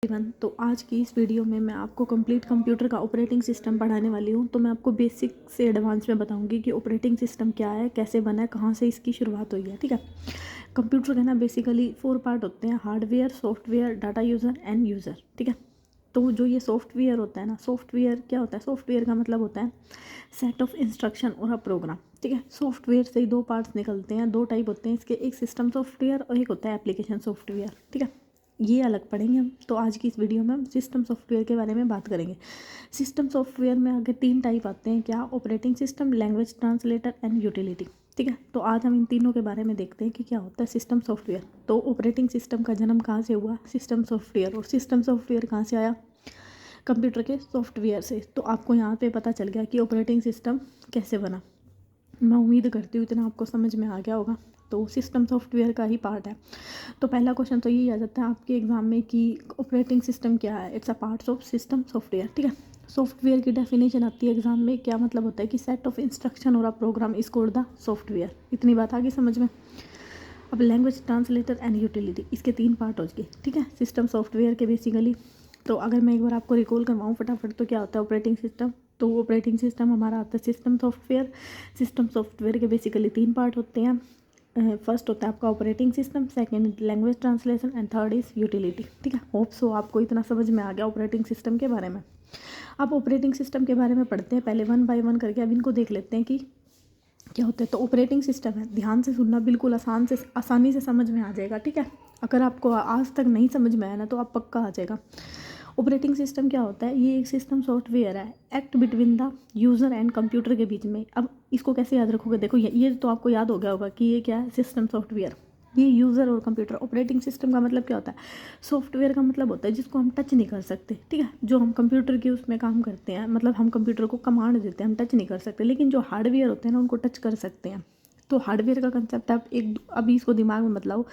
Everyone, तो आज की इस वीडियो में मैं आपको कंप्लीट कंप्यूटर का ऑपरेटिंग सिस्टम पढ़ाने वाली हूँ। तो मैं आपको बेसिक से एडवांस में बताऊंगी कि ऑपरेटिंग सिस्टम क्या है, कैसे बना है, कहाँ से इसकी शुरुआत हुई है। ठीक है। कंप्यूटर का ना बेसिकली 4 पार्ट होते हैं: hardware, software, data user end user. ठीक है। तो जो ये सॉफ्टवेयर होता है ना, सॉफ्टवेयर क्या होता है? सॉफ्टवेयर का मतलब होता है सेट ऑफ इंस्ट्रक्शन और अ प्रोग्राम। ठीक है। सॉफ्टवेयर से ही 2 पार्ट्स निकलते हैं, 2 टाइप होते हैं इसके, एक सिस्टम सॉफ्टवेयर और एक होता है एप्लीकेशन सॉफ्टवेयर। ठीक है। ये अलग पढ़ेंगे हम। तो आज की इस वीडियो में हम सिस्टम सॉफ्टवेयर के बारे में बात करेंगे। सिस्टम सॉफ्टवेयर में आगे 3 टाइप आते हैं। क्या? Operating system, language translator and utility. ठीक है। तो आज हम इन तीनों के बारे में देखते हैं कि क्या होता है सिस्टम सॉफ्टवेयर। तो ऑपरेटिंग सिस्टम का जन्म कहाँ से हुआ? System software. और सिस्टम सॉफ्टवेयर कहाँ से आया? कंप्यूटर के सॉफ्टवेयर से। तो आपको यहाँ पे पता चल गया कि ऑपरेटिंग सिस्टम कैसे बना। मैं उम्मीद करती हूँ इतना आपको समझ में आ गया होगा। तो सिस्टम सॉफ्टवेयर का ही पार्ट है। तो पहला क्वेश्चन तो यही आ जाता है आपके एग्जाम में कि ऑपरेटिंग सिस्टम क्या है? It's a part of system software. ठीक है। सॉफ्टवेयर की डेफिनेशन आती है एग्जाम में। क्या मतलब होता है कि सेट ऑफ इंस्ट्रक्शन और a program is called the software. इतनी बात आ गई समझ में। अब लैंग्वेज ट्रांसलेटर एंड यूटिलिटी, इसके 3 पार्ट हो गए। ठीक है। सिस्टम सॉफ्टवेयर के बेसिकली तो अगर मैं एक बार आपको रिकॉल करवाऊँ फटाफट, तो क्या होता है ऑपरेटिंग सिस्टम? तो ऑपरेटिंग सिस्टम हमारा आता है सिस्टम सॉफ्टवेयर। सिस्टम सॉफ्टवेयर के बेसिकली 3 पार्ट होते हैं। फर्स्ट होता है आपका operating system, second language translation and third is utility. ठीक है। होप सो आपको इतना समझ में आ गया ऑपरेटिंग सिस्टम के बारे में। अब ऑपरेटिंग सिस्टम के बारे में पढ़ते हैं पहले 1 बाय 1 करके। अब इनको देख लेते हैं कि क्या होता है। तो ऑपरेटिंग सिस्टम है, ध्यान से सुनना, बिल्कुल आसानी से समझ में आ जाएगा। ठीक है। अगर आपको आज तक नहीं समझ में आया ना, तो आप पक्का आ जाएगा। ऑपरेटिंग सिस्टम क्या होता है? ये एक सिस्टम सॉफ्टवेयर है, act between the user and computer के बीच में। अब इसको कैसे याद रखोगे? देखो ये तो आपको याद हो गया होगा कि ये क्या है, सिस्टम सॉफ्टवेयर। ये यूज़र और कंप्यूटर। ऑपरेटिंग सिस्टम का मतलब क्या होता है? सॉफ्टवेयर का मतलब होता है जिसको हम टच नहीं कर सकते। ठीक है। जो हम कंप्यूटर के उसमें काम करते हैं, मतलब हम कंप्यूटर को कमांड देते हैं, हम टच नहीं कर सकते। लेकिन जो हार्डवेयर होते हैं ना, उनको टच कर सकते हैं। तो हार्डवेयर का कंसेप्ट आप अभी इसको दिमाग में बदलाओ,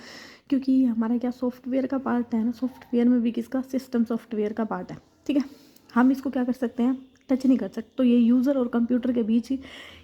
क्योंकि ये हमारा क्या सॉफ्टवेयर का पार्ट है ना। सॉफ्टवेयर में भी किसका? सिस्टम सॉफ्टवेयर का पार्ट है। ठीक है। हम इसको क्या कर सकते हैं? टच नहीं कर सकते। तो ये यूज़र और कंप्यूटर के बीच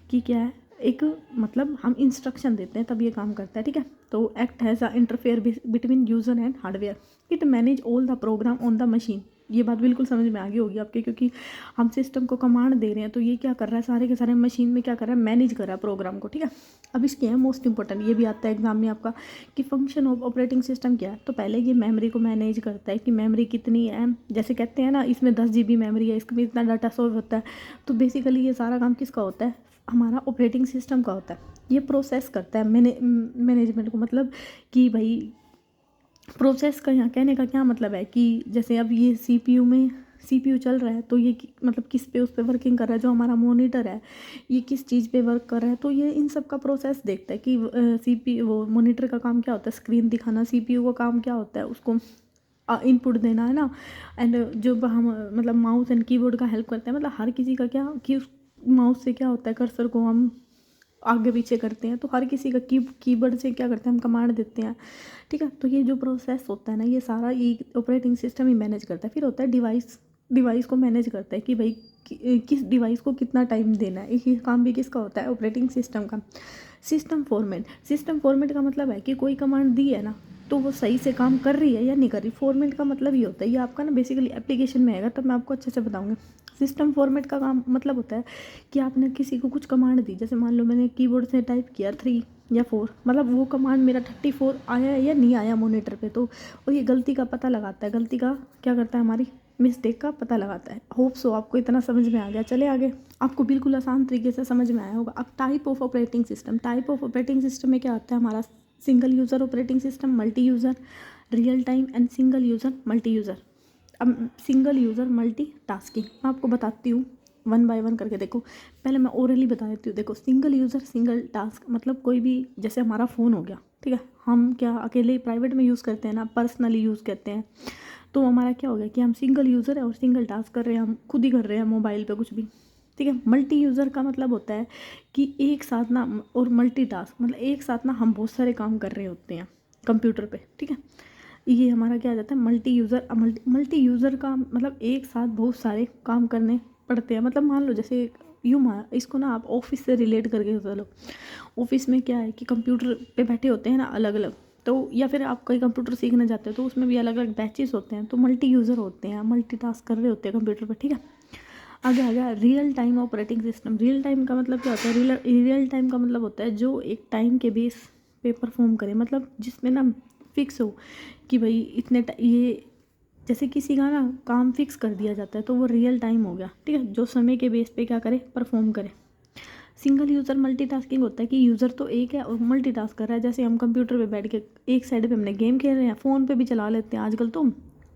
की क्या है, एक मतलब हम इंस्ट्रक्शन देते हैं तब ये काम करता है। ठीक है। तो act has a interfere between user and hardware. It manage all the program on the machine. ये बात बिल्कुल समझ में आ गई होगी आपके, क्योंकि हम सिस्टम को कमांड दे रहे हैं। तो ये क्या कर रहा है? सारे के सारे मशीन में क्या कर रहा है? मैनेज कर रहा है प्रोग्राम को। ठीक है। अब इसके है मोस्ट इंपॉर्टेंट, ये भी आता है एग्जाम में आपका, कि फंक्शन ऑफ ऑपरेटिंग सिस्टम क्या है। तो पहले ये मेमोरी को मैनेज करता है कि मेमोरी कितनी है। जैसे कहते हैं ना, इसमें 10 GB मेमोरी है, इसमें इतना डाटा स्टोर होता है। तो बेसिकली ये सारा काम किसका होता है? हमारा ऑपरेटिंग सिस्टम का होता है। ये प्रोसेस करता है मैनेजमेंट को, मतलब कि भाई प्रोसेस का यहाँ कहने का क्या मतलब है कि जैसे अब ये सीपीयू चल रहा है, तो ये मतलब किस पे उस पे वर्किंग कर रहा है। जो हमारा मॉनिटर है, ये किस चीज़ पे वर्क कर रहा है। तो ये इन सब का प्रोसेस देखता है कि सीपीयू, वो मॉनिटर का काम क्या होता है? स्क्रीन दिखाना। सीपीयू का काम क्या होता है? उसको इनपुट देना है ना। एंड जो हम मतलब माउस एंड कीबोर्ड का हेल्प करते हैं। मतलब हर किसी का क्या कि उस माउस से क्या होता है, कर्सर को हम आगे पीछे करते हैं। तो हर किसी का कीबोर्ड से क्या करते हैं, हम कमांड देते हैं। ठीक है। तो ये जो प्रोसेस होता है ना, ये सारा ये ऑपरेटिंग सिस्टम ही मैनेज करता है। फिर होता है डिवाइस को मैनेज करता है कि भाई किस डिवाइस को कितना टाइम देना है। ये काम भी किसका होता है? ऑपरेटिंग सिस्टम का। सिस्टम फॉर्मेट का मतलब है कि कोई कमांड दी है ना, तो वो सही से काम कर रही है या नहीं कर रही। फॉर्मेट का मतलब ये होता है, ये आपका ना बेसिकली एप्लीकेशन में आएगा, तब मैं आपको अच्छे से बताऊंगी। सिस्टम फॉर्मेट का काम मतलब होता है कि आपने किसी को कुछ कमांड दी। जैसे मान लो मैंने कीबोर्ड से टाइप किया 3 या 4, मतलब वो कमांड मेरा 34 आया है या नहीं आया मॉनिटर पे। तो और ये गलती का पता लगाता है। गलती का क्या करता है? हमारी मिस्टेक का पता लगाता है। होप सो आपको इतना समझ में आ गया। चले आगे, आपको बिल्कुल आसान तरीके से समझ में आया होगा। अब टाइप ऑफ ऑपरेटिंग सिस्टम में क्या आता है हमारा? Single user operating system, multi user, real time and single user multi user. अब सिंगल यूज़र मल्टी टास्किंग मैं आपको बताती हूँ 1 बाय 1 करके। देखो पहले मैं ओरली बता देती हूँ। देखो सिंगल यूज़र सिंगल टास्क मतलब कोई भी, जैसे हमारा फ़ोन हो गया। ठीक है। हम क्या अकेले प्राइवेट में यूज़ करते हैं ना, पर्सनली यूज़ करते हैं। तो हमारा क्या हो गया कि हम सिंगल यूज़र है और सिंगल टास्क कर रहे हैं, हम खुद ही कर रहे हैं मोबाइल पे कुछ भी। ठीक है। मल्टी यूज़र का मतलब होता है कि एक साथ ना, और मल्टी टास्क मतलब एक साथ ना हम बहुत सारे काम कर रहे होते हैं कंप्यूटर पे। ठीक है। ये हमारा क्या आ जाता है? मल्टी यूज़र का मतलब एक साथ बहुत सारे काम करने पड़ते हैं। मतलब मान लो जैसे इसको ना आप ऑफिस से रिलेट करके चलो। ऑफिस में क्या है कि कंप्यूटर पे बैठे होते हैं ना अलग अलग, तो या फिर आप कोई कंप्यूटर सीखना चाहते हो तो उसमें भी अलग अलग बैचेस होते हैं, तो मल्टी यूज़र होते हैं, मल्टीटास्क कर रहे होते हैं कंप्यूटर पर, ठीक है। आगे आ गया real time operating system. Real time का मतलब क्या होता है? रियल टाइम का मतलब होता है जो एक टाइम के बेस पे परफॉर्म करे, मतलब जिसमें ना फिक्स हो कि भाई इतने ये जैसे किसी का ना काम फिक्स कर दिया जाता है तो वो रियल टाइम हो गया, ठीक है, जो समय के बेस पे क्या करे, परफॉर्म करे। सिंगल यूज़र मल्टीटास्किंग होता है कि यूज़र तो एक है और मल्टीटास्क कर रहा है। जैसे हम कंप्यूटर पे बैठ के एक साइड पे हमने गेम खेल रहे हैं, फ़ोन पे भी चला लेते हैं आजकल तो,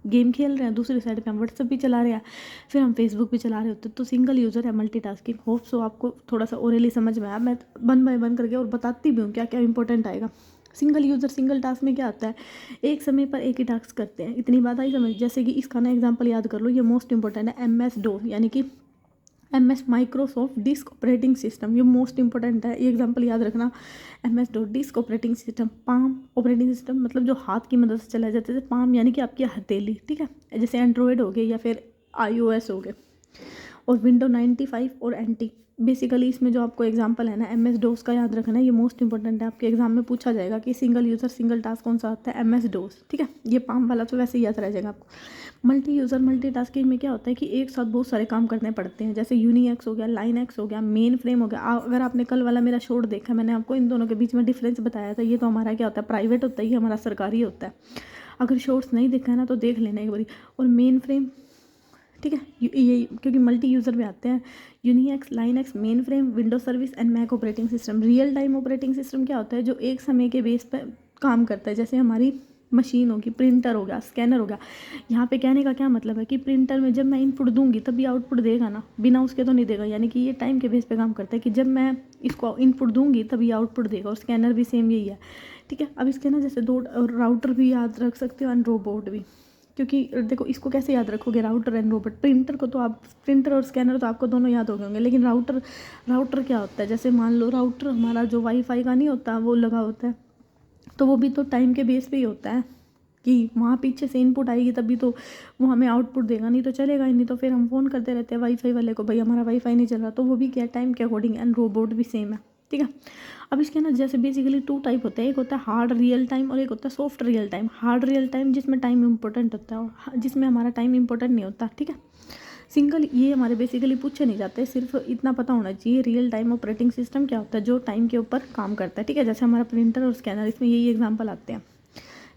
गेम खेल रहे हैं, दूसरी साइड पे हम व्हाट्सएप भी चला रहे हैं, फिर हम फेसबुक भी चला रहे होते हैं, तो सिंगल यूज़र है मल्टीटास्किंग। होप सो आपको थोड़ा सा ओरली समझ में आया। मैं वन बाय वन करके और बताती भी हूँ क्या क्या इंपॉर्टेंट आएगा। सिंगल यूज़र सिंगल टास्क में क्या होता है, एक समय पर एक ही टास्क करते हैं, इतनी बात आई समझ। जैसे कि इसका ना एग्जाम्पल याद कर लो, ये मोस्ट इंपॉर्टेंट है, MS-DOS यानी कि MS Microsoft disk operating system, ये मोस्ट इंपॉर्टेंट है, ये एग्जांपल याद रखना। MS-DOS disk operating system, palm operating system मतलब जो हाथ की मदद से चलाया जाता है, पाम यानी कि आपकी हथेली, ठीक है, जैसे एंड्रॉयड हो गए या फिर iOS हो गए। और विंडो 95 और NT, बेसिकली इसमें जो आपको एग्जांपल है ना MS-DOS का याद रखना है, ये मोस्ट इंपॉर्टेंट है, आपके एग्जाम में पूछा जाएगा कि सिंगल यूज़र सिंगल टास्क कौन सा आता है, MS-DOS, ठीक है। ये पाम वाला तो वैसे ही याद रह जाएगा आपको। मल्टी यूज़र मल्टीटास्किंग में क्या होता है कि एक साथ बहुत सारे काम करने पड़ते हैं, जैसे यूनिएक्स हो गया, लाइनएक्स हो गया, मेन फ्रेम हो गया। अगर आपने कल वाला मेरा शॉर्ट देखा, मैंने आपको इन दोनों के बीच में डिफरेंस बताया था। ये तो हमारा क्या होता है, प्राइवेट होता है, ये हमारा सरकारी होता है। अगर शॉर्ट्स नहीं देखा है ना तो देख लेना एक बारी। और मेन फ्रेम, ठीक है, ये क्योंकि मल्टी यूज़र में आते हैं, Unix, Linux, mainframe, Windows service and Mac operating system. Real time operating system क्या होता है, जो एक समय के बेस पर काम करता है, जैसे हमारी मशीन होगी, प्रिंटर हो गया, स्कैनर हो गया। यहाँ पे कहने का क्या मतलब है कि प्रिंटर में जब मैं इनपुट दूंगी तभी आउटपुट देगा ना, बिना उसके तो नहीं देगा, यानी कि ये टाइम के बेस पे काम करता है कि जब मैं इसको इनपुट दूंगी तभी आउटपुट देगा। और स्कैनर भी सेम यही है, ठीक है। अब इसके ना जैसे दो राउटर भी याद रख सकते हो एंड रोबोट भी, क्योंकि देखो इसको कैसे याद रखोगे, राउटर एंड रोबोट। प्रिंटर को तो आप, प्रिंटर और स्कैनर तो आपको दोनों याद हो गए होंगे, लेकिन राउटर क्या होता है, जैसे मान लो राउटर हमारा जो वाईफाई का नहीं होता, वो लगा होता है, तो वो भी तो टाइम के बेस पे ही होता है कि वहाँ पीछे से इनपुट आएगी तभी तो वो हमें आउटपुट देगा, नहीं तो चलेगा ही नहीं। तो फिर हम फ़ोन करते रहते हैं वाईफाई वाले को, भाई हमारा वाईफाई नहीं चल रहा, तो वो भी क्या टाइम के अकॉर्डिंग, एंड रोबोट भी सेम है, ठीक है। अब इसके ना जैसे बेसिकली 2 टाइप होते हैं, एक होता है हार्ड रियल टाइम और एक होता है soft real time. Hard real time जिसमें टाइम इंपॉर्टेंट होता है और जिसमें हमारा टाइम इंपॉर्टेंट नहीं होता, ठीक है। सिंगल ये हमारे बेसिकली पूछे नहीं जाते, सिर्फ इतना पता होना चाहिए रियल टाइम ऑपरेटिंग सिस्टम क्या होता है, जो टाइम के ऊपर काम करता है, ठीक है। जैसे हमारा प्रिंटर और स्कैनर, इसमें यही एग्जाम्पल आते हैं।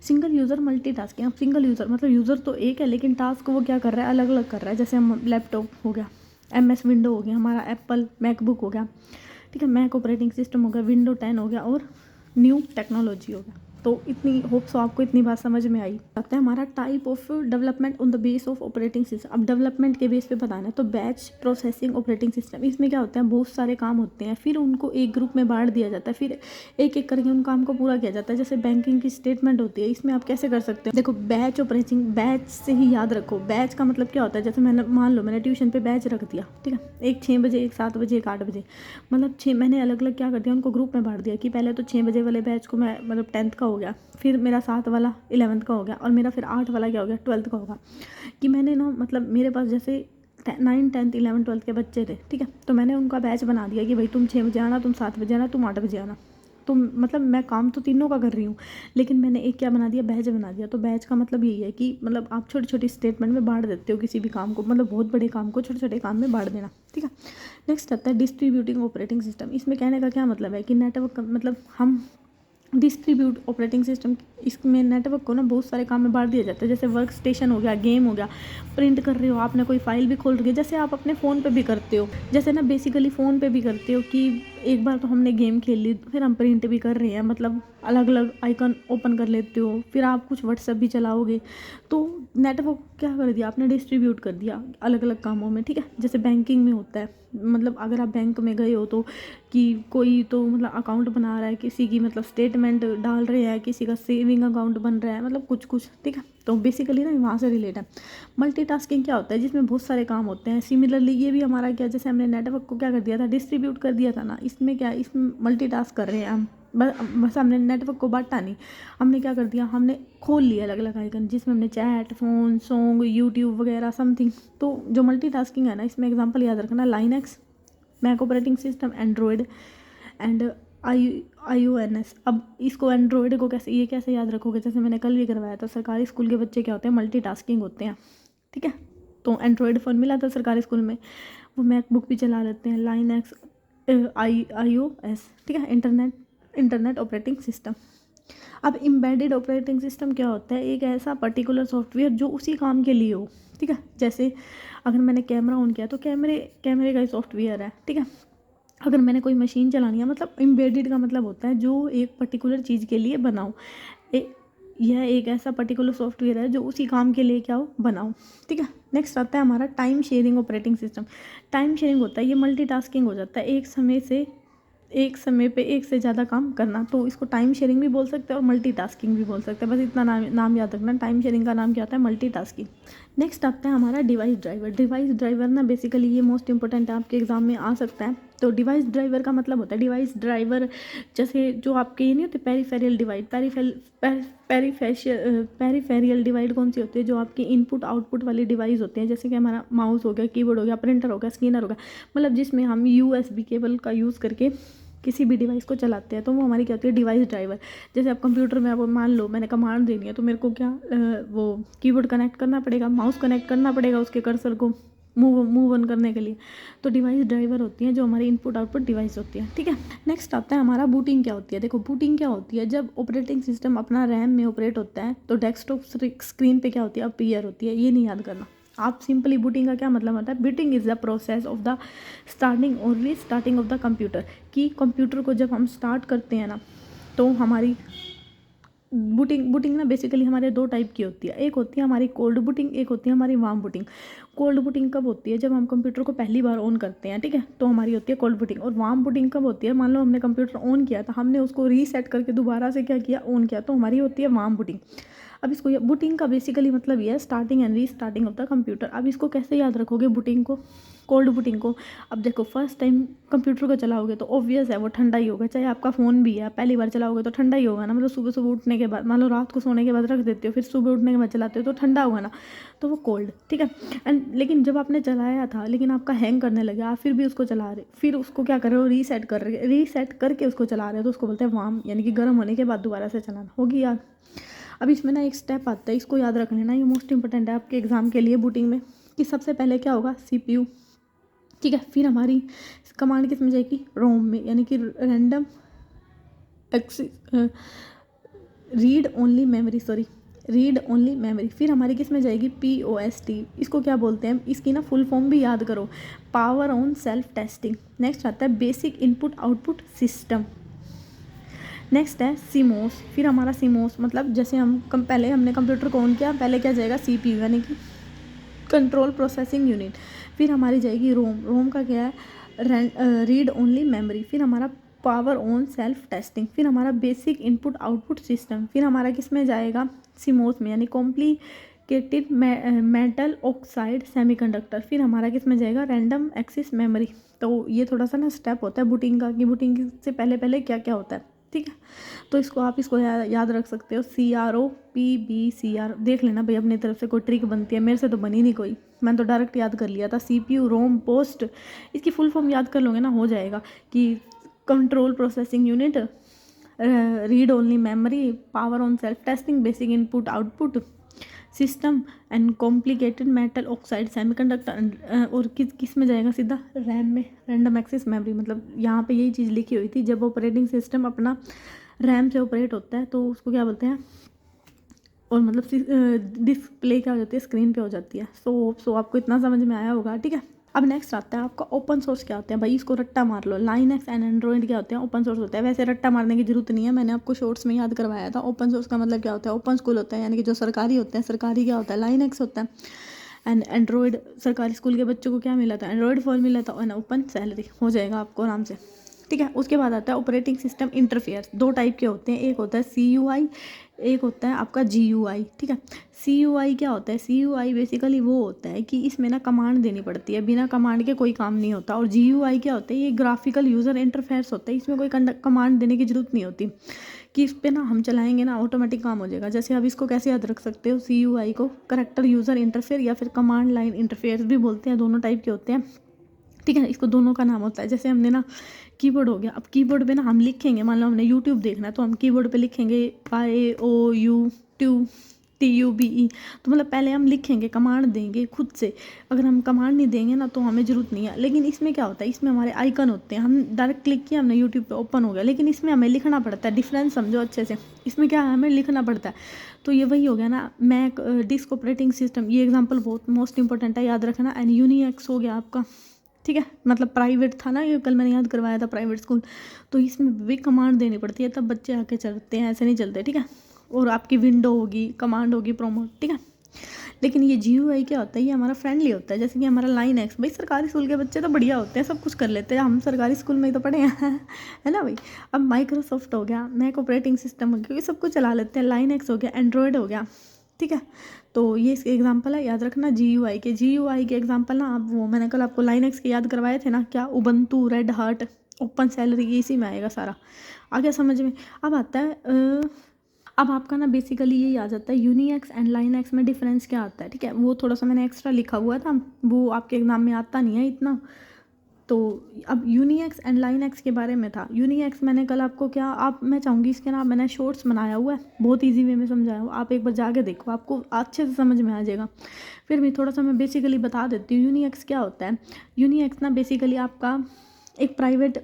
सिंगल यूज़र मल्टीटास्किंग, अब सिंगल यूज़र मतलब यूज़र तो एक है लेकिन टास्क वो क्या कर रहा है, अलग अलग कर रहा है। जैसे हम लैपटॉप हो गया, MS विंडो हो गया, हमारा एप्पल मैकबुक हो गया, ठीक है, मैक ऑपरेटिंग सिस्टम हो गया, विंडो 10 हो गया, और न्यू टेक्नोलॉजी हो गया। तो इतनी होप सो आपको इतनी बात समझ में आई। लगता है हमारा type of development on the base of operating system. अब डेवलपमेंट के बेस पे बताना है तो बैच प्रोसेसिंग ऑपरेटिंग सिस्टम, इसमें क्या होता है, बहुत सारे काम होते हैं, फिर उनको एक ग्रुप में बांट दिया जाता है, फिर एक एक करके उन काम को पूरा किया जाता है। जैसे बैंकिंग की स्टेटमेंट होती है, इसमें आप कैसे कर सकते हो, देखो बैच ऑपरेटिंग, बैच से ही याद रखो। बैच का मतलब क्या होता है, जैसे मैंने मान लो मैंने ट्यूशन पे बैच रख दिया, ठीक है, एक 6 बजे, एक 7 बजे, एक 8 बजे, मतलब 6 मैंने अलग अलग क्या कर दिया, उनको ग्रुप में बांट दिया कि पहले तो 6 बजे वाले बैच को मैं मतलब 10th का हो गया, फिर मेरा 7 वाला 11th का हो गया, और मेरा फिर 8 वाला क्या हो गया, 12th का होगा। कि मैंने ना मतलब मेरे पास जैसे 9, 10, 11, 12 के बच्चे थे, ठीक है, तो मैंने उनका बैच बना दिया कि भाई तुम 6 बजे आना, तुम 7 बजे आना, तुम 8 बजे आना। तो मतलब मैं काम तो तीनों का कर रही हूँ, लेकिन मैंने एक क्या बना दिया, बैच बना दिया। तो बैच का मतलब यही है कि मतलब आप छोटी छोटी स्टेटमेंट में बांट देते हो किसी भी काम को, मतलब बहुत बड़े काम को छोटे छोटे काम में बांट देना, ठीक है। नेक्स्ट आता है डिस्ट्रीब्यूटिंग ऑपरेटिंग सिस्टम। इसमें कहने का क्या मतलब है कि नेटवर्क मतलब हम डिस्ट्रीब्यूट ऑपरेटिंग सिस्टम, इसमें नेटवर्क को ना बहुत सारे काम में बांट दिया जाता है। जैसे वर्क स्टेशन हो गया, गेम हो गया, प्रिंट कर रहे हो, आपने कोई फाइल भी खोल रही है, जैसे आप अपने फ़ोन पे भी करते हो, जैसे ना बेसिकली फ़ोन पे भी करते हो कि एक बार तो हमने गेम खेल ली, फिर हम प्रिंट भी कर रहे हैं, मतलब अलग अलग आइकन ओपन कर लेते हो, फिर आप कुछ व्हाट्सएप भी चलाओगे, तो नेटवर्क क्या कर दिया आपने, डिस्ट्रीब्यूट कर दिया अलग अलग कामों में, ठीक है। जैसे बैंकिंग में होता है, मतलब अगर आप बैंक में गए हो तो कि कोई तो मतलब अकाउंट बना रहा है, किसी की मतलब स्टेटमेंट डाल रहे हैं, किसी का सेविंग अकाउंट बन रहा है, मतलब कुछ कुछ, ठीक है। तो बेसिकली ना वहाँ से रिलेट है। मल्टीटास्किंग क्या होता है, जिसमें बहुत सारे काम होते हैं। सिमिलरली ये भी हमारा क्या, जैसे हमने नेटवर्क को क्या कर दिया था, डिस्ट्रीब्यूट कर दिया था ना, इसमें क्या, इसमें मल्टीटास्क कर रहे हैं हम, बस हमने नेटवर्क को बांटा नहीं, हमने क्या कर दिया, हमने खोल लिया अलग अलग आइकन, जिसमें हमने चैट, फ़ोन, सॉन्ग, यूट्यूब वगैरह समथिंग। तो जो मल्टीटास्किंग है ना, इसमें एग्जांपल याद रखना, Linux, Mac operating system, Android and IONS। अब इसको एंड्रॉयड को कैसे याद रखोगे, जैसे मैंने कल भी करवाया था, सरकारी स्कूल के बच्चे क्या होते हैं, मल्टीटास्किंग होते हैं, ठीक है। तो एंड्रॉयड फ़ोन मिला था सरकारी स्कूल में, वो मैकबुक भी चला लेते हैं, लाइनक्स IOS, ठीक है, इंटरनेट ऑपरेटिंग सिस्टम। अब एम्बेडेड ऑपरेटिंग सिस्टम क्या होता है, एक ऐसा पर्टिकुलर सॉफ्टवेयर जो उसी काम के लिए हो, ठीक है। जैसे अगर मैंने कैमरा ऑन किया तो कैमरे का ही सॉफ्टवेयर है, ठीक है। अगर मैंने कोई मशीन चलानी है, मतलब एम्बेडेड का मतलब होता है जो एक पर्टिकुलर चीज़ के लिए बनाओ, यह एक ऐसा पर्टिकुलर सॉफ्टवेयर है जो उसी काम के लिए क्या हो, बनाओ, ठीक है। नेक्स्ट आता है हमारा time sharing operating system. Time sharing होता है, ये मल्टीटास्किंग हो जाता है, एक समय पे एक से ज़्यादा काम करना, तो इसको टाइम शेयरिंग भी बोल सकते हैं और मल्टीटास्किंग भी बोल सकते हैं। बस इतना नाम याद रखना, टाइम शेयरिंग का नाम क्या होता है, मल्टीटास्किंग। नेक्स्ट आता है हमारा डिवाइस ड्राइवर ना बेसिकली ये मोस्ट इंपॉर्टेंट है, आपके एग्जाम में आ सकता है। तो डिवाइस ड्राइवर का मतलब होता है, डिवाइस ड्राइवर जैसे जो आपके ये नहीं होते पेरिफेरल डिवाइड, पेरिफेरियल डिवाइड कौन सी होती है, जो आपकी इनपुट आउटपुट वाली डिवाइस होते हैं, जैसे कि हमारा माउस हो गया, कीबोर्ड हो गया, प्रिंटर हो गया, स्कैनर हो गया, मतलब जिसमें हम USB केबल का यूज़ करके किसी भी डिवाइस को चलाते हैं, तो वो हमारी क्या होती है, डिवाइस ड्राइवर। जैसे आप कंप्यूटर में, आप मान लो मैंने कमांड देनी है, तो मेरे को क्या वो कीबोर्ड कनेक्ट करना पड़ेगा, माउस कनेक्ट करना पड़ेगा उसके कर्सर को मूव ऑन करने के लिए, तो डिवाइस ड्राइवर होती हैं जो हमारी इनपुट आउटपुट डिवाइस होती है, ठीक है। नेक्स्ट आता है हमारा बूटिंग क्या होती है। देखो बूटिंग क्या होती है, जब ऑपरेटिंग सिस्टम अपना रैम में ऑपरेट होता है तो डेस्कटॉप स्क्रीन पे क्या होती है, अपीयर होती है, ये नहीं याद करना आप। सिंपली बूटिंग का क्या मतलब होता है, booting is the process of the starting और रीस्टार्टिंग ऑफ द कंप्यूटर, कि कंप्यूटर को जब हम स्टार्ट करते हैं ना, तो हमारी बूटिंग ना बेसिकली हमारे दो टाइप की होती है, एक होती है हमारी कोल्ड बूटिंग, एक होती है हमारी वार्म बूटिंग। कोल्ड बूटिंग कब होती है, जब हम कंप्यूटर को पहली बार ऑन करते हैं, ठीक है, तो हमारी होती है कोल्ड बूटिंग। और वार्म बूटिंग कब होती है, मान लो हमने कंप्यूटर ऑन किया था, हमने उसको रीसेट करके दोबारा से क्या किया, ऑन किया, तो हमारी होती है वार्म बूटिंग। अब इसको बूटिंग का बेसिकली मतलब ये है starting and restarting of the computer. अब इसको कैसे याद रखोगे बूटिंग को, कोल्ड बूटिंग को। अब देखो फर्स्ट टाइम कंप्यूटर को चलाओगे तो ऑब्वियस है वो ठंडा ही होगा, चाहे आपका फ़ोन भी है, पहली बार चलाओगे तो ठंडा ही होगा ना, मतलब सुबह सुबह उठने के बाद, मान लो रात को सोने के बाद रख देते हो, फिर सुबह उठने के बाद चलाते हो तो ठंडा होगा ना, तो वो कोल्ड, ठीक है। एंड लेकिन जब आपने चलाया था लेकिन आपका हैंग करने लगा, आप फिर भी उसको चला रहे, फिर उसको क्या कर रहे हो, रीसेट करके उसको चला रहे हो, तो उसको बोलते हैं वार्म, यानी कि गर्म होने के बाद दोबारा से चलाना, होगी याद। अब इसमें ना एक स्टेप आता है, इसको याद रख लेना, ये मोस्ट इंपॉर्टेंट है आपके एग्जाम के लिए बूटिंग में, कि सबसे पहले क्या होगा, CPU, ठीक है। फिर हमारी कमांड किस में जाएगी, रोम में, यानी कि रैंडम रीड ओनली मेमोरी। फिर हमारी किस में जाएगी, POST, इसको क्या बोलते हैं, इसकी ना फुल फॉर्म भी याद करो, power on self testing. Next आता है basic input output system. Next है CMOS। फिर हमारा CMOS मतलब जैसे पहले हमने कंप्यूटर को ऑन किया, पहले क्या जाएगा, CPU यानी कि कंट्रोल प्रोसेसिंग यूनिट। फिर हमारी जाएगी रोम का क्या है, रीड ओनली मेमोरी। फिर हमारा पावर ऑन सेल्फ टेस्टिंग। फिर हमारा बेसिक इनपुट आउटपुट सिस्टम। फिर हमारा किस में जाएगा, CMOS में, यानी कॉम्प्लिकेटेड मेटल ऑक्साइड सेमीकंडक्टर। फिर हमारा किस में जाएगा, रैंडम एक्सेस मेमोरी। तो ये थोड़ा सा ना स्टेप होता है बूटिंग का, कि बूटिंग से पहले पहले क्या क्या होता है, ठीक है। तो इसको याद रख सकते हो, CROPBCR देख लेना भाई, अपनी तरफ से कोई ट्रिक बनती है, मेरे से तो बनी नहीं कोई, मैंने तो डायरेक्ट याद कर लिया था, CPU रोम पोस्ट, इसकी फुल फॉर्म याद कर लोगे ना, हो जाएगा, कि control processing unit, read only memory, power on self testing, basic input output system and complicated metal oxide semiconductor. और किस में जाएगा सीधा, रैम में, रैंडम एक्सेस मेमोरी। मतलब यहाँ पे यही चीज़ लिखी हुई थी, जब ऑपरेटिंग सिस्टम अपना रैम से ऑपरेट होता है तो उसको क्या बोलते हैं, और मतलब डिस्प्ले क्या हो जाती है, स्क्रीन पे हो जाती है। सो आपको इतना समझ में आया होगा, ठीक है। अब नेक्स्ट आता है आपका ओपन सोर्स क्या होते हैं, भाई इसको रट्टा मार लो, लाइनक्स एंड एंड्रॉइड क्या होते हैं, ओपन सोर्स होता है। वैसे रट्टा मारने की जरूरत नहीं है, मैंने आपको शॉर्ट्स में याद करवाया था। ओपन सोर्स का मतलब क्या होता है, ओपन स्कूल होता है, यानी कि जो सरकारी होते हैं, सरकारी क्या होता है, लाइनक्स होता है। एंड एंड्रॉइड, सरकारी स्कूल के बच्चों को क्या मिला था, एंड्रॉइड फ़ोन मिला था, और ओपन सैलरी, हो जाएगा आपको आराम से, ठीक है। उसके बाद आता है ऑपरेटिंग सिस्टम इंटरफेयर। दो टाइप के होते हैं, एक होता है CUI, एक होता है आपका GUI, ठीक है। CUI क्या होता है, CUI बेसिकली वो होता है कि इसमें ना कमांड देनी पड़ती है, बिना कमांड के कोई काम नहीं होता। और GUI क्या होता है, ये ग्राफिकल यूज़र इंटरफेस होता है, इसमें कोई कमांड देने की ज़रूरत नहीं होती, कि इस पर ना हम चलाएंगे ना ऑटोमेटिक काम हो जाएगा। जैसे अब इसको कैसे याद रख सकते हो, CUI को करेक्टर यूज़र इंटरफेयर या फिर कमांड लाइन इंटरफेस भी बोलते हैं, दोनों टाइप के होते हैं। ठीक है, इसको दोनों का नाम होता है। जैसे हमने ना कीबोर्ड हो गया, अब कीबोर्ड पे ना हम लिखेंगे, मान लो हमने यूट्यूब देखना है तो हम कीबोर्ड पे लिखेंगे YOUTUBE। तो मतलब पहले हम लिखेंगे, कमांड देंगे खुद से। अगर हम कमांड नहीं देंगे ना तो हमें ज़रूरत नहीं है। लेकिन इसमें क्या होता है, इसमें हमारे आइकन होते हैं, हम डायरेक्ट क्लिक किया हमने यूट्यूब पे ओपन हो गया। लेकिन इसमें हमें लिखना पड़ता है, डिफरेंस समझो अच्छे से। इसमें क्या है, हमें लिखना पड़ता है। तो ये वही हो गया ना, मैक डिस्क ऑपरेटिंग सिस्टम, ये एग्जाम्पल बहुत मोस्ट इंपॉर्टेंट है, याद रखना। एंड यूनिएक्स हो गया आपका, ठीक है, मतलब प्राइवेट था ना ये, कल मैंने याद करवाया था प्राइवेट स्कूल। तो इसमें भी कमांड देनी पड़ती है तब बच्चे आके चलते हैं, ऐसे नहीं चलते, ठीक है। और आपकी विंडो होगी, कमांड होगी, प्रोमोट, ठीक है। लेकिन ये GUI क्या होता है, ये हमारा फ्रेंडली होता है। जैसे कि हमारा लाइनएक्स, भाई सरकारी स्कूल के बच्चे तो बढ़िया होते हैं, सब कुछ कर लेते हैं, हम सरकारी स्कूल में ही तो पढ़े हैं है ना भाई। अब माइक्रोसॉफ्ट हो गया, मैक ऑपरेटिंग सिस्टम हो गया, क्योंकि सब कुछ चला लेते हैं। लाइनएक्स हो गया, एंड्रॉयड हो गया, ठीक है। तो ये इसके एग्जांपल है, याद रखना। GUI के एग्जांपल ना, आप वो मैंने कल आपको लाइनएक्स के याद करवाए थे ना, क्या Ubuntu, red heart, open salary, ये इसी में आएगा सारा। आ गया समझ में। अब आता है अब आपका ना बेसिकली यही आ जाता है, यूनिएक्स एंड लाइनएक्स में डिफरेंस क्या आता है, ठीक है। वो थोड़ा सा मैंने एक्स्ट्रा लिखा हुआ था, वो आपके एग्जाम में आता नहीं है इतना। तो अब यूनिएक्स एंड लाइनएक्स के बारे में था। यूनिएक्स मैंने कल आपको क्या, आप मैं चाहूँगी इसके ना, मैंने शॉर्ट्स बनाया हुआ है, बहुत इजी वे में समझाया हुआ, आप एक बार जाके देखो, आपको अच्छे से समझ में आ जाएगा। फिर भी थोड़ा सा मैं बेसिकली बता देती हूँ यूनिएक्स क्या होता है। यूनिएक्स ना बेसिकली आपका एक प्राइवेट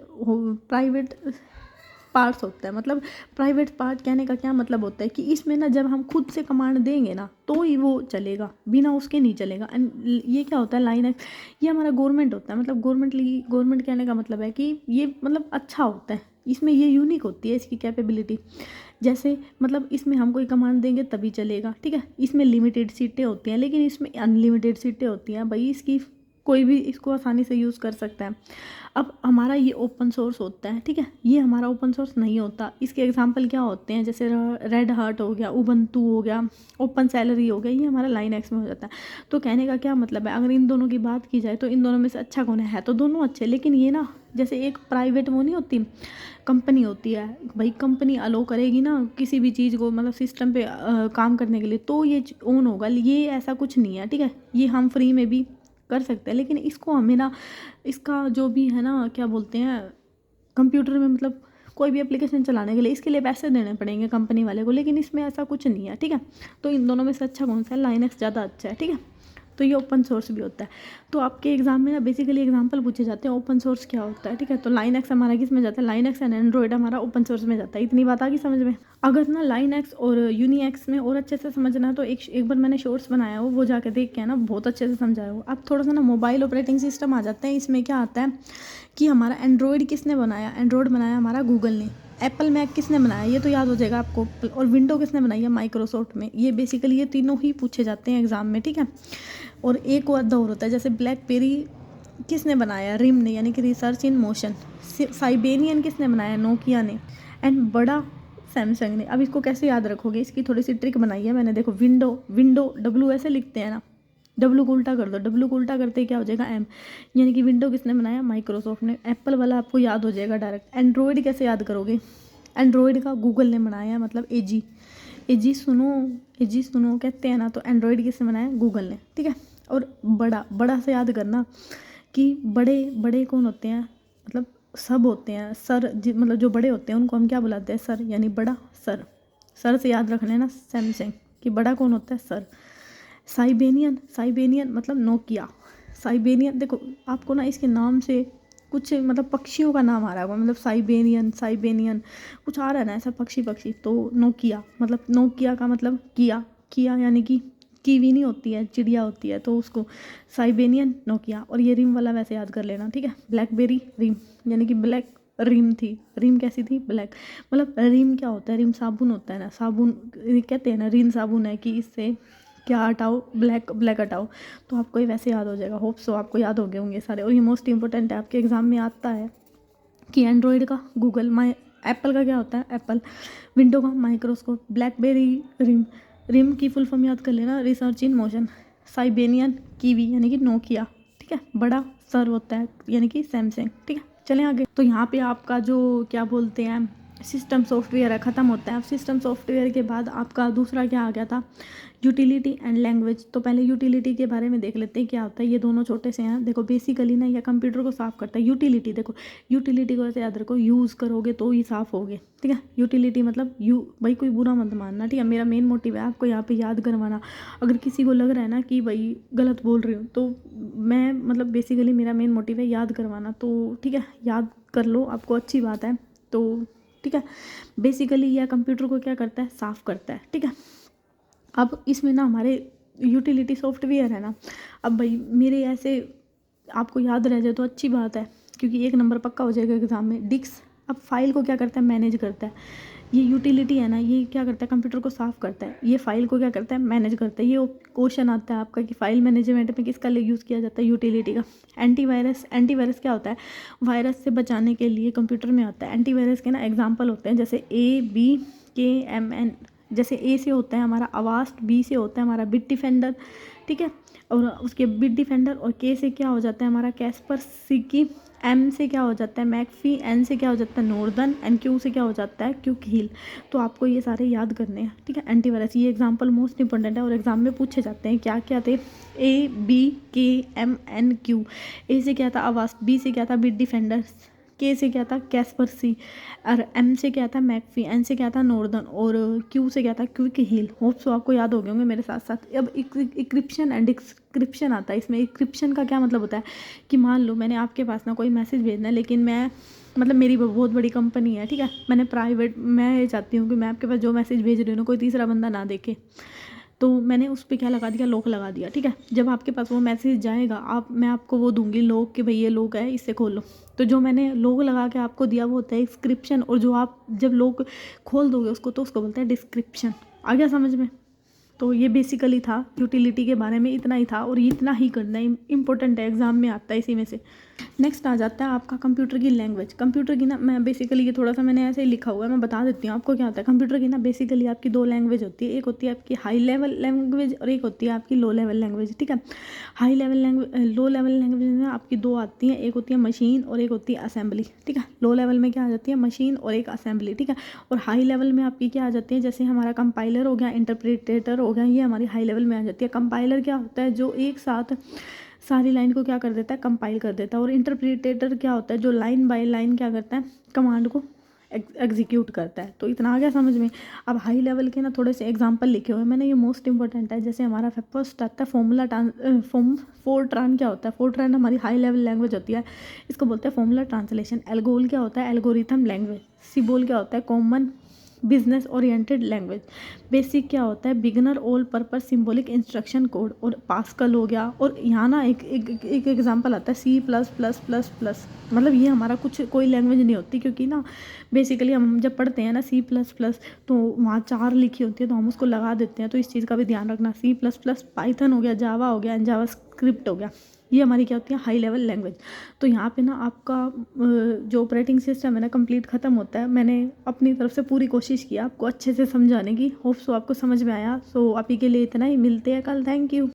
पार्ट्स होता है। मतलब प्राइवेट पार्ट कहने का क्या मतलब होता है कि इसमें ना जब हम खुद से कमांड देंगे ना तो ही वो चलेगा, बिना उसके नहीं चलेगा। एंड ये क्या होता है, लाइनएक्स, ये हमारा गवर्नमेंट होता है। मतलब गवर्नमेंट कहने का मतलब है कि ये मतलब अच्छा होता है, इसमें ये यूनिक होती है इसकी कैपेबिलिटी। जैसे मतलब इसमें हम कोई कमांड देंगे तभी चलेगा, ठीक है। इसमें लिमिटेड सीटें होती हैं, लेकिन इसमें अनलिमिटेड सीटें होती हैं भाई, इसकी कोई भी इसको आसानी से यूज़ कर सकता है। अब हमारा ये ओपन सोर्स होता है, ठीक है, ये हमारा ओपन सोर्स नहीं होता। इसके एग्जांपल क्या होते हैं, जैसे रेड हार्ट हो गया, उबंटू हो गया, ओपन सैलरी हो गया, ये हमारा लाइनएक्स में हो जाता है। तो कहने का क्या मतलब है, अगर इन दोनों की बात की जाए तो इन दोनों में से अच्छा कौन है तो दोनों अच्छे। लेकिन ये ना जैसे एक प्राइवेट वो नहीं होती, कंपनी होती है भाई, कंपनी अलो करेगी ना किसी भी चीज़ को, मतलब सिस्टम पे काम करने के लिए, तो ये ऑन होगा। ये ऐसा कुछ नहीं है, ठीक है, ये हम फ्री में भी कर सकते हैं। लेकिन इसको हमें ना, इसका जो भी है ना, क्या बोलते हैं, कंप्यूटर में मतलब कोई भी एप्लीकेशन चलाने के लिए इसके लिए पैसे देने पड़ेंगे कंपनी वाले को। लेकिन इसमें ऐसा कुछ नहीं है, ठीक है। तो इन दोनों में से अच्छा कौन सा है, लाइनएक्स ज़्यादा अच्छा है, ठीक है। तो ये ओपन सोर्स भी होता है। तो आपके एग्जाम में ना बेसिकली एग्जांपल पूछे जाते हैं ओपन सोर्स क्या होता है, ठीक है। तो लाइनएक्स हमारा किस में जाता है, लाइनएक्स एंड एंड्रॉयड हमारा ओपन सोर्स में जाता है। इतनी बात आ गई समझ में। अगर ना लाइनएक्स और यूनिएक्स में और अच्छे से समझना है तो एक बार मैंने शॉर्ट्स बनाया हो, वो जाके देख के है ना, बहुत अच्छे से समझाया हो। अब थोड़ा सा ना मोबाइल ऑपरेटिंग सिस्टम आ जाते हैं। इसमें क्या आता है कि हमारा एंड्रॉयड किसने बनाया, एंड्रॉयड बनाया हमारा गूगल ने। एप्पल मैक किसने बनाया, ये तो याद हो जाएगा आपको। और विंडो किसने बनाई है, माइक्रोसॉफ्ट में। ये बेसिकली ये तीनों ही पूछे जाते हैं एग्जाम में, ठीक है। और एक और दौर होता है, जैसे ब्लैकबेरी किसने बनाया, रिम ने, यानी कि रिसर्च इन मोशन। साइबेनियन किसने बनाया, नोकिया ने। एंड बड़ा सैमसंग ने। अब इसको कैसे याद रखोगे, इसकी थोड़ी सी ट्रिक बनाई है मैंने। देखो विंडो डब्ल्यू ऐसे लिखते हैं ना, डब्ल्यू को उल्टा कर दो, डब्ल्यू को उल्टा करते क्या हो जाएगा, एम। यानी कि विंडो किसने बनाया, माइक्रोसॉफ्ट ने। एप्पल वाला आपको याद हो जाएगा डायरेक्ट। एंड्रॉयड कैसे याद करोगे, एंड्रॉयड का गूगल ने बनाया, मतलब एजी सुनो कहते हैं ना, तो एंड्रॉयड किसने बनाया, गूगल ने, ठीक है। और बड़ा से याद करना कि बड़े कौन होते हैं, मतलब सब होते हैं सर, मतलब जो बड़े होते हैं उनको हम क्या बुलाते हैं, सर, यानी बड़ा सर से याद रखना है ना सैमसंग, कि बड़ा कौन होता है, सर। साइबेनियन मतलब नोकिया। साइबेनियन देखो आपको ना इसके नाम से कुछ मतलब पक्षियों का नाम आ रहा होगा, मतलब साइबेनियन कुछ आ रहा है ना ऐसा, पक्षी। तो नोकिया, मतलब नोकिया का मतलब किया यानी कि कीवी नहीं होती है, चिड़िया होती है, तो उसको साइबेनियन, नोकिया। और ये रिम वाला वैसे याद कर लेना, ठीक है। ब्लैकबेरी रिम, यानी कि ब्लैक रिम थी, रिम कैसी थी, ब्लैक। मतलब रिम क्या होता है, रिम साबुन होता है ना, साबुन कहते हैं ना, रिन साबुन है कि इससे क्या हटाओ, ब्लैक हटाओ। तो आपको ये वैसे याद हो जाएगा, होप सो आपको याद हो गए होंगे सारे। और ये मोस्ट इंपॉर्टेंट है, आपके एग्जाम में आता है कि एंड्रॉयड का गूगल, एप्पल का क्या होता है, एप्पल। विंडो का माइक्रोस्कोप। ब्लैकबेरी रिम की फुल फॉर्म याद कर लेना, रिसर्च इन मोशन। साइबेनियन कीवी यानी कि नोकिया, ठीक है। बड़ा सर होता है यानी कि सैमसंग, ठीक है। चलें आगे। तो यहाँ पे आपका जो क्या बोलते हैं सिस्टम सॉफ्टवेयर है, ख़त्म होता है। अब सिस्टम सॉफ्टवेयर के बाद आपका दूसरा क्या आ गया था, यूटिलिटी एंड लैंग्वेज। तो पहले यूटिलिटी के बारे में देख लेते हैं क्या होता है। ये दोनों छोटे से हैं। देखो बेसिकली ना, ये कंप्यूटर को साफ़ करता है। यूटिलिटी देखो, यूटिलिटी को ऐसे याद रखो, यूज़ करोगे तो ही साफ़ होगे, ठीक है। यूटिलिटी मतलब भाई कोई बुरा मत मानना, ठीक है। मेरा मेन मोटिव है आपको यहाँ पे याद करवाना। अगर किसी को लग रहा है ना कि भाई गलत बोल रही हूँ, तो मैं मतलब बेसिकली मेरा मेन मोटिव है याद करवाना, तो ठीक है, याद कर लो, आपको अच्छी बात है तो ठीक है। बेसिकली यह कंप्यूटर को क्या करता है, साफ़ करता है, ठीक है। अब इसमें ना हमारे यूटिलिटी सॉफ्टवेयर है ना, अब भाई मेरे ऐसे आपको याद रह जाए तो अच्छी बात है, क्योंकि 1 नंबर पक्का हो जाएगा एग्ज़ाम में। डिस्क अब फाइल को क्या करता है, मैनेज करता है। ये यूटिलिटी है ना, ये क्या करता है, कंप्यूटर को साफ़ करता है। ये फाइल को क्या करता है, मैनेज करता है। ये क्वेश्चन आता है आपका कि फाइल मैनेजमेंट में किसका यूज़ किया जाता है, यूटिलिटी का। एंटीवायरस, एंटीवायरस क्या होता है, वायरस से बचाने के लिए कंप्यूटर में आता है। एंटीवायरस के ना एग्जाम्पल होते हैं, जैसे ABKMN। जैसे ए से होता है हमारा अवास्ट, बी से होता है हमारा बिट डिफेंडर, ठीक है। और उसके बिट डिफेंडर, और के से क्या हो जाता है हमारा कैस्पर, सी की, एम से क्या हो जाता है मैकफी, एन से क्या हो जाता है नॉर्दन, एंड क्यू से क्या हो जाता है क्विक हील। तो आपको ये सारे याद करने हैं, ठीक है। एंटीवायरस, ये एग्जांपल मोस्ट इंपॉर्टेंट है और एग्जाम में पूछे जाते हैं। क्या क्या थे, ABKMNQ। ए से क्या था अवास्ट, बी से क्या था बिट डिफेंडर, के से क्या था कैस्पर सी, और एम से क्या था मैकफी, एन से क्या था नॉर्दन, और क्यू से क्या था क्विक हील। होप सो आपको याद हो गए होंगे मेरे साथ साथ। अब इंक्रिप्शन एंड डिस्क्रिप्शन आता है इसमें। इंक्रिप्शन का क्या मतलब होता है कि मान लो मैंने आपके पास ना कोई मैसेज भेजना है, लेकिन मैं मतलब मेरी बहुत बड़ी कंपनी है, ठीक है। मैंने प्राइवेट, मैं ये चाहती हूँ कि मैं आपके पास जो मैसेज भेज रही हूँ ना, कोई तीसरा बंदा ना देखे। तो मैंने उस पर क्या लगा दिया, लॉक लगा दिया, ठीक है। जब आपके पास वो मैसेज जाएगा, मैं आपको वो दूंगी लॉक कि भाई ये लॉक है, इससे खोलो। तो जो मैंने लॉक लगा के आपको दिया वो होता है इंक्रिप्शन, और जो आप जब लॉक खोल दोगे उसको, तो उसको बोलते हैं डिस्क्रिप्शन। आ गया समझ में। तो ये बेसिकली था यूटिलिटी के बारे में, इतना ही था, और ये इतना ही करना इंपॉर्टेंट है, एग्जाम में आता है इसी में से। नेक्स्ट आ जाता है आपका कंप्यूटर की लैंग्वेज। कंप्यूटर की ना, मैं बेसिकली ये थोड़ा सा मैंने ऐसे ही लिखा हुआ है, मैं बता देती हूँ आपको क्या होता है। कंप्यूटर की ना बेसिकली आपकी 2 लैंग्वेज होती है, एक होती है आपकी हाई लेवल लैंग्वेज और एक होती है आपकी लो लेवल लैंग्वेज, ठीक है। High level language, low level language में आपकी 2 आती हैं, एक होती है मशीन और एक होती है असेंबली, ठीक है। लो लेवल में क्या आ जाती है, मशीन और एक असेंबली, ठीक है। और हाई लेवल में आपकी क्या आ जाती है, जैसे हमारा कंपाइलर हो गया, इंटरप्रेटेटर हो गया, ये हमारी हाई लेवल में आ जाती है। कंपाइलर क्या होता है, जो एक साथ सारी लाइन को क्या कर देता है, कंपाइल कर देता है। और इंटरप्रेटेटर क्या होता है, जो लाइन बाय लाइन क्या करता है, कमांड को एग्जीक्यूट करता है। तो इतना आ गया समझ में। अब हाई लेवल के ना थोड़े से एग्जांपल लिखे हुए हैं मैंने, ये मोस्ट इंपॉर्टेंट है। जैसे हमारा फर्स्ट आता है फोर्ट्रान क्या होता है, फोर्ट्रान हमारी हाई लेवल लैंग्वेज होती है, इसको बोलते हैं फॉर्मूला ट्रांसलेशन। एल्गोल क्या होता है, एल्गोरिथम लैंग्वेज। सिबोल क्या होता है, common business oriented language. Basic क्या होता है, beginner all purpose symbolic instruction code. और पास्कल हो गया। और यहाँ ना एक एग्जांपल आता है C++++। मतलब ये हमारा कुछ कोई लैंग्वेज नहीं होती, क्योंकि ना बेसिकली हम जब पढ़ते हैं ना C++, तो वहाँ 4 लिखी होती है, तो हम उसको लगा देते हैं। तो इस चीज़ का भी ध्यान रखना। C++, पाइथन हो गया, जावा हो गया, एंड जावा स्क्रिप्ट हो गया, ये हमारी क्या होती है, हाई लेवल लैंग्वेज। तो यहाँ पे ना आपका जो ऑपरेटिंग सिस्टम है ना कंप्लीट ख़त्म होता है। मैंने अपनी तरफ से पूरी कोशिश की आपको अच्छे से समझाने की। होप सो आपको समझ में आया। सो अभी के लिए इतना ही, मिलते हैं कल। Thank you.